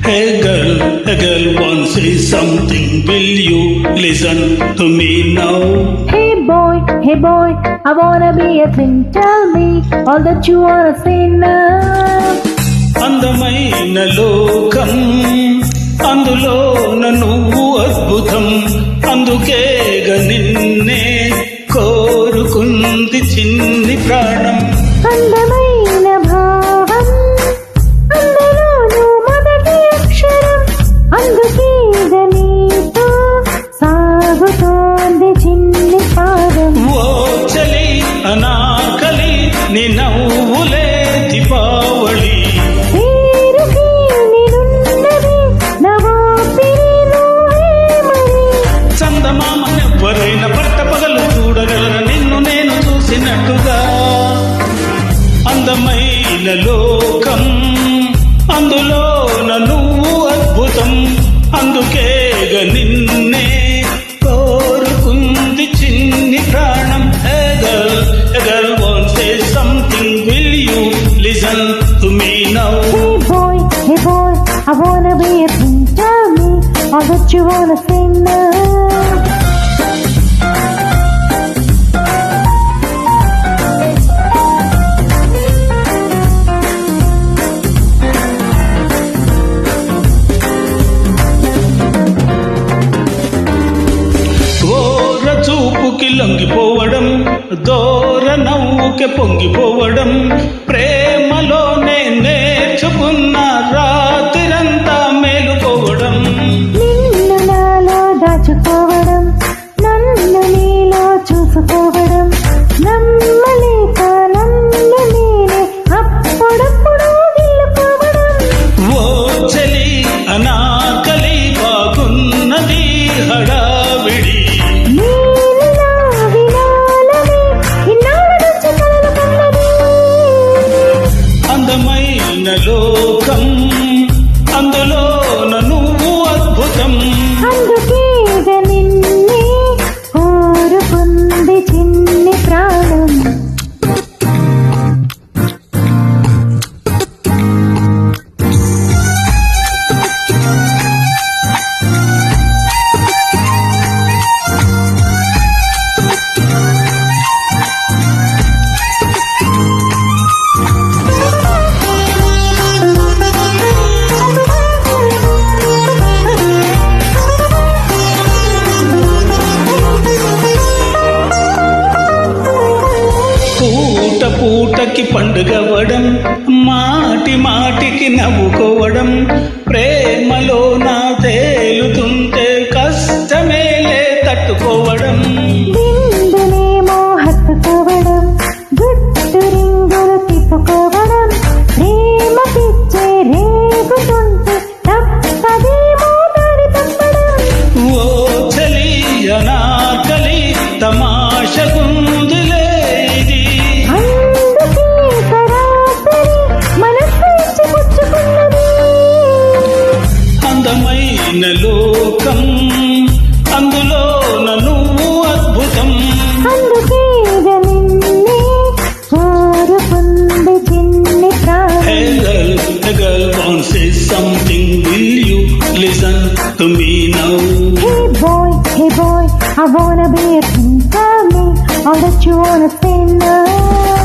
Hey girl wants to say something. Will you listen to me now? Hey boy, I wanna be a thing. Tell me all that you wanna say now. అందమైన లోకం అందులో నువ్వు అద్భుతం అందుకేగా నిన్నే కోరుకుంది చిన్ని ప్రాణం అందమైన భావం అందులోను మొదటి అక్షరం అందుకేగా నీతో సాగుతోంది చిన్ని పాదం ఓ చలి అనాకలి నీ నవ్వులే దీపావళి ఎవరైనా పట్టపగలు చూడగలర నిన్ను నేను చూసినట్టుగా అందమైన లోకం అందులో నువ్వు అద్భుతం అందుకేగా నిన్నే కోరుకుంది చిన్ని ప్రాణం A girl wants to say something. Will you listen to me now? Hey boy, I wanna be a thing. Tell me all that you wanna say now. చూపుకి లొంగిపోవడం దూర నవ్వుకి పొంగిపోవడం ప్రేమలోనే నేర్చుకున్న రాత్రిరంతా మేలుకోవడం నిన్ను నాలో దాచుకోవడం నన్ను నీలో చూసుకోవడం నమ్మలేక నన్ను నేనే అప్పుడప్పుడు గిల్లుకోవడం ఓ చలి అనాకలి బాగున్నది హడావిడి అందమైన లోకం అందులో నువ్వు అద్భుతం అందుకేగా నిన్నే కోరుకుంది చిన్ని ప్రాణం పూటకి పండుగవడం మాటి మాటికి నవ్వుకోవడం ప్రేమలో నా తేలుతుంటే కష్టమేలే తట్టుకోవడం బిందునేమో హత్తుకోవడం గుట్టు రింగులు తిప్పుకోవడం ప్రేమ పిచ్చే రేగుతుంటే తప్పదేమో దారి తప్పడం ఓ చలి అనాకలి తమాషగుందులే ఇది అందమైన లోకం అందులో నువ్వు అద్భుతం అందుకేగా నిన్నే కోరుకుంది చిన్ని ప్రాణం A girl wants to say something. Will you listen to me now? Hey boy, I wanna be a thing. Tell me all that you wanna say now.